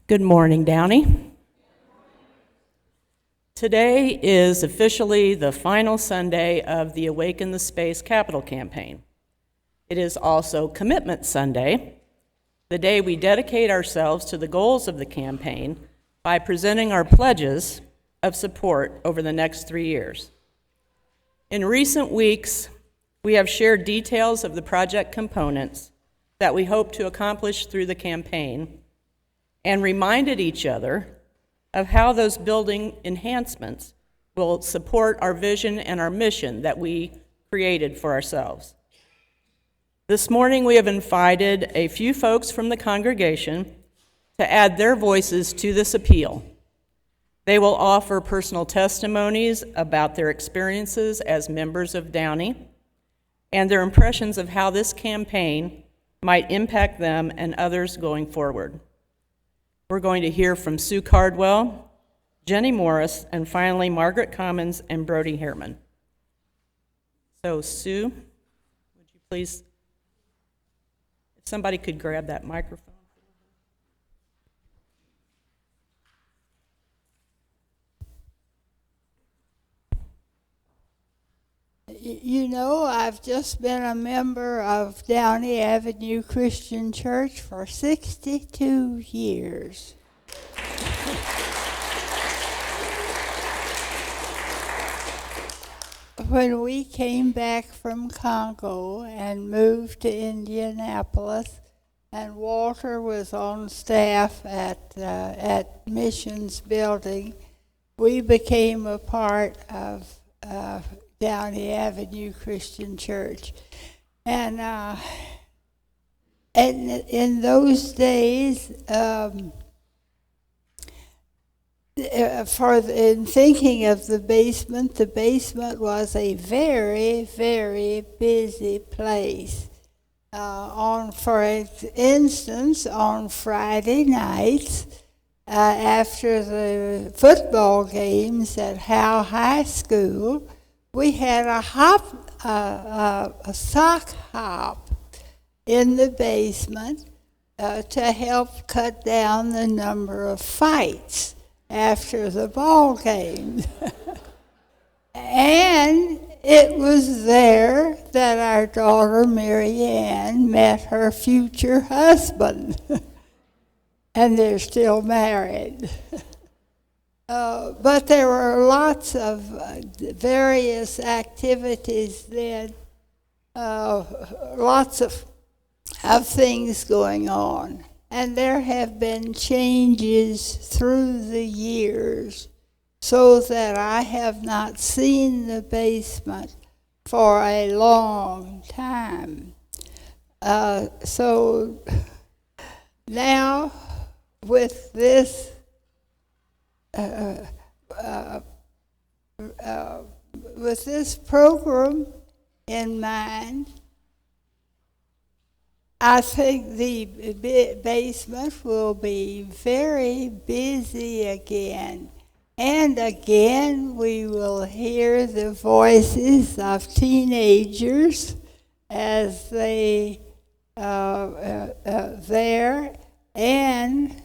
Good morning, Downey. Today is officially the final Sunday of the Awaken the Space capital campaign. It is also Commitment Sunday, the day we dedicate ourselves to the goals of the campaign by presenting our pledges of support over the next 3 years. In recent weeks, we have shared details of the project components that we hope to accomplish through the campaign and reminded each other of how those building enhancements will support our vision and our mission that we created for ourselves. This morning, we have invited a few folks from the congregation to add their voices to this appeal. They will offer personal testimonies about their experiences as members of Downey and their impressions of how this campaign might impact them and others going forward. We're going to hear from Sue Cardwell, Jenny Morris, and finally Margaret Commons and Brody Herman. So Sue, would you please, if somebody could grab that microphone. You know, I've just been a member of Downey Avenue Christian Church for 62 years. When we came back from Congo and moved to Indianapolis, and Walter was on staff at Missions Building, we became a part of Downey Avenue Christian Church. And in those days, in thinking of the basement was a very, very busy place. For instance, on Friday nights, after the football games at Howe High School, we had a sock hop in the basement to help cut down the number of fights after the ball game. And it was there that our daughter Mary Ann met her future husband. And they're still married. But there were lots of various activities then, lots of things going on. And there have been changes through the years so that I have not seen the basement for a long time. So now with this with this program in mind, I think the basement will be very busy again. And again, we will hear the voices of teenagers as they there. And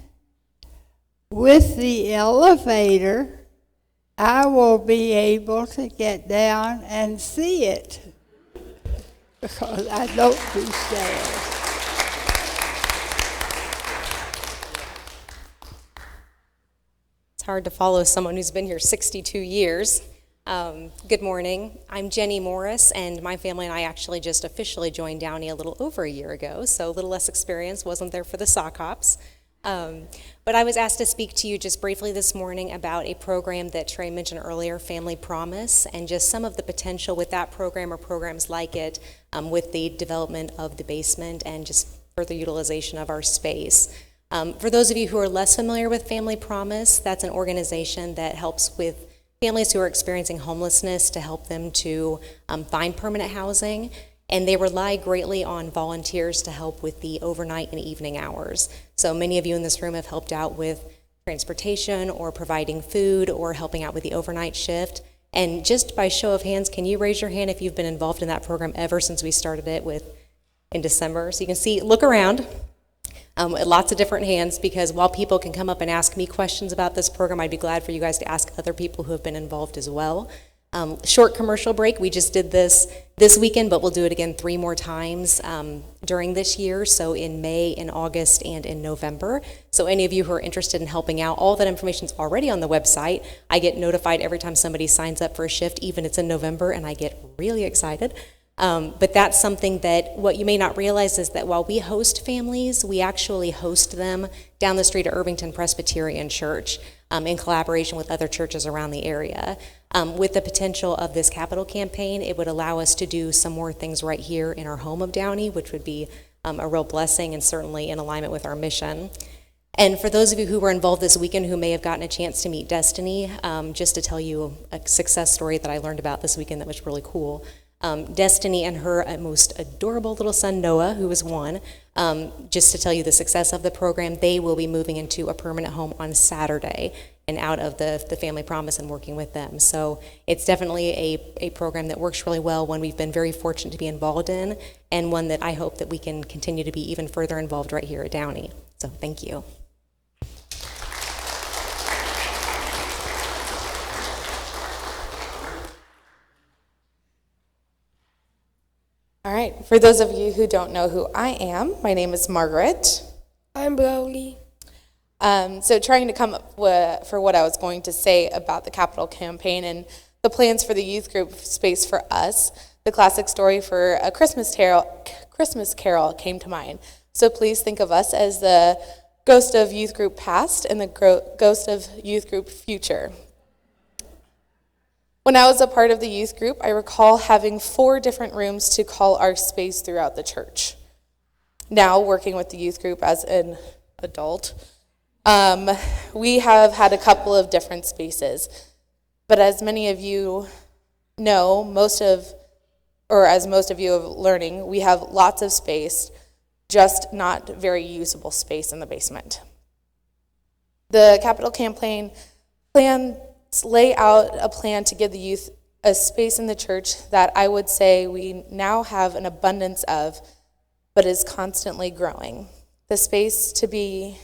with the elevator, I will be able to get down and see it because I don't do stairs. It's hard to follow someone who's been here 62 years. Good morning. I'm Jenny Morris, and my family and I actually just officially joined Downey a little over a year ago, so a little less experience, wasn't there for the sock hops. But I was asked to speak to you just briefly this morning about a program that Trey mentioned earlier, Family Promise, and just some of the potential with that program or programs like it with the development of the basement and just further utilization of our space. For those of you who are less familiar with Family Promise, that's an organization that helps with families who are experiencing homelessness to help them to find permanent housing. And they rely greatly on volunteers to help with the overnight and evening hours. So many of you in this room have helped out with transportation or providing food or helping out with the overnight shift. And just by show of hands, can you raise your hand if you've been involved in that program ever since we started it in December? So you can see, look around. lots of different hands, because while people can come up and ask me questions about this program, I'd be glad for you guys to ask other people who have been involved as well. Short commercial break. We just did this weekend, but we'll do it again 3 more times during this year, so in May, in August, and in November. So any of you who are interested in helping out, all that information is already on the website. I get notified every time somebody signs up for a shift, even it's in November, and I get really excited. But that's something that what you may not realize is that while we host families, we actually host them down the street at Irvington Presbyterian Church in collaboration with other churches around the area. With the potential of this capital campaign, it would allow us to do some more things right here in our home of Downey, which would be a real blessing and certainly in alignment with our mission. And for those of you who were involved this weekend who may have gotten a chance to meet Destiny, just to tell you a success story that I learned about this weekend that was really cool. Destiny and her most adorable little son, Noah, who was 1, just to tell you the success of the program, they will be moving into a permanent home on Saturday and out of the Family Promise and working with them. So it's definitely a program that works really well, one we've been very fortunate to be involved in, and one that I hope that we can continue to be even further involved right here at Downey. So thank you. All right, for those of you who don't know who I am, my name is Margaret. I'm Brody. So trying to come up for what I was going to say about the capital campaign and the plans for the youth group space for us, the classic story for a Christmas carol came to mind. So please think of us as the ghost of youth group past and the ghost of youth group future. When I was a part of the youth group, I recall having 4 different rooms to call our space throughout the church. Now, working with the youth group as an adult, we have had a couple of different spaces. But as many of you know, as most of you are learning, we have lots of space, just not very usable space in the basement. The capital campaign plan lay out a plan to give the youth a space in the church that I would say we now have an abundance of, but is constantly growing. A space to be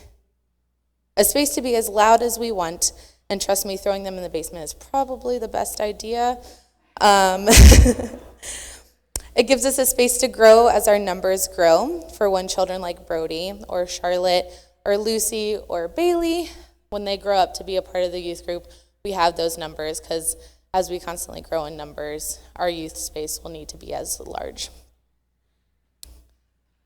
as loud as we want, and trust me, throwing them in the basement is probably the best idea. It gives us a space to grow as our numbers grow. For when children like Brody or Charlotte or Lucy or Bailey, when they grow up to be a part of the youth group, we have those numbers, because as we constantly grow in numbers, our youth space will need to be as large.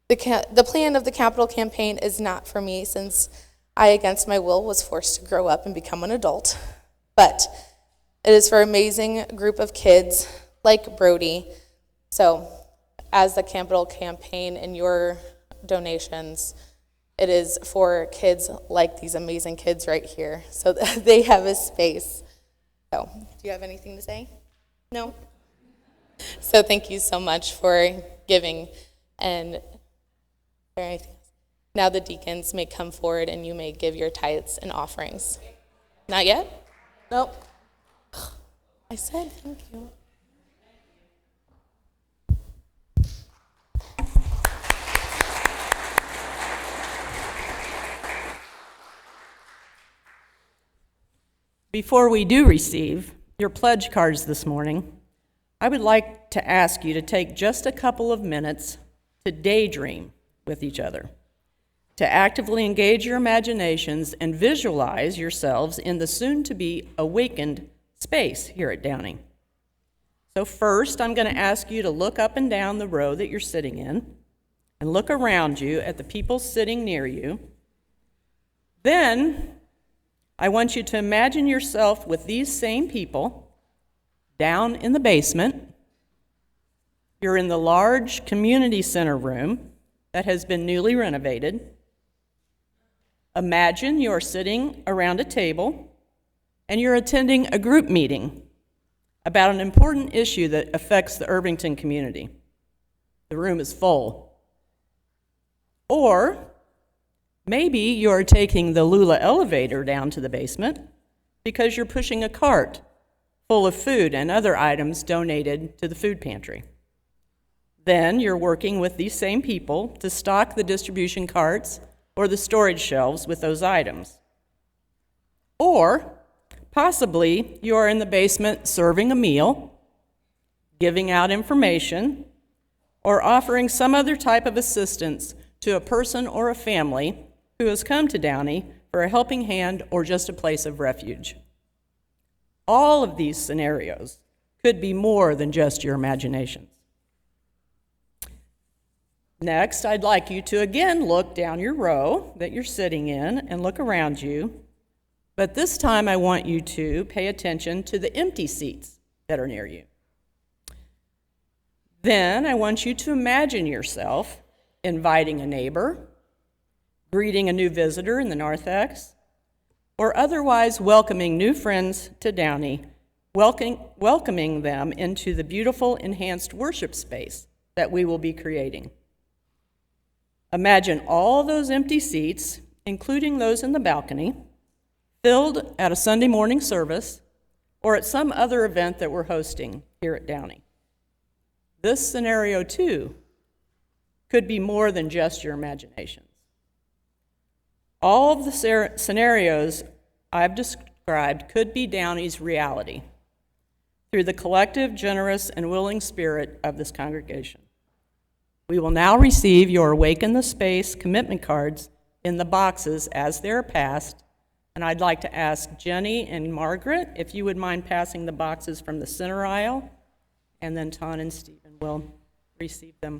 The plan of the capital campaign is not for me, since I, against my will, was forced to grow up and become an adult. But it is for an amazing group of kids like Brody. So as the capital campaign and your donations, it is for kids like these amazing kids right here, so that they have a space. So, do you have anything to say? No? So thank you so much for giving. And is there anything else? Now the deacons may come forward and you may give your tithes and offerings. Not yet? Nope. I said thank you. Before we do receive your pledge cards this morning, I would like to ask you to take just a couple of minutes to daydream with each other, to actively engage your imaginations and visualize yourselves in the soon-to-be awakened space here at Downey. So first, I'm going to ask you to look up and down the row that you're sitting in and look around you at the people sitting near you. Then, I want you to imagine yourself with these same people down in the basement. You're in the large community center room that has been newly renovated. Imagine you're sitting around a table and you're attending a group meeting about an important issue that affects the Irvington community. The room is full. Or maybe you're taking the Lula elevator down to the basement because you're pushing a cart full of food and other items donated to the food pantry. Then you're working with these same people to stock the distribution carts or the storage shelves with those items. Or possibly you are in the basement serving a meal, giving out information, or offering some other type of assistance to a person or a family who has come to Downey for a helping hand or just a place of refuge. All of these scenarios could be more than just your imaginations. Next, I'd like you to again look down your row that you're sitting in and look around you, but this time I want you to pay attention to the empty seats that are near you. Then I want you to imagine yourself inviting a neighbor, greeting a new visitor in the narthex, or otherwise welcoming new friends to Downey, welcoming them into the beautiful enhanced worship space that we will be creating. Imagine all those empty seats, including those in the balcony, filled at a Sunday morning service or at some other event that we're hosting here at Downey. This scenario, too, could be more than just your imaginations. All of the scenarios I've described could be Downey's reality through the collective, generous, and willing spirit of this congregation. We will now receive your Awaken the Space commitment cards in the boxes as they're passed, and I'd like to ask Jenny and Margaret if you would mind passing the boxes from the center aisle, and then Ton and Stephen will receive them.